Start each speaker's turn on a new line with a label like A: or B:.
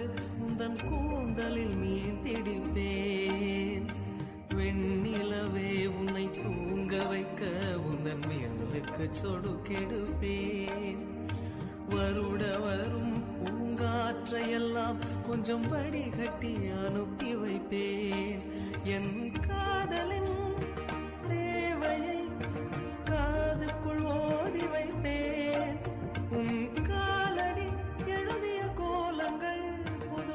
A: கொண்டு உந்தன் கூந்தலில் மீன் திடிப்பேன். வெண்ணிலவே உன்னை தூங்க வைக்க உந்தன் மேலுக்கு சொடுக்கெடுப்பேன். வருட வரும் பூங்காற்றையெல்லாம் கொஞ்சம் வடிகட்டி அனுப்பி வைப்பேன். என் காதலின்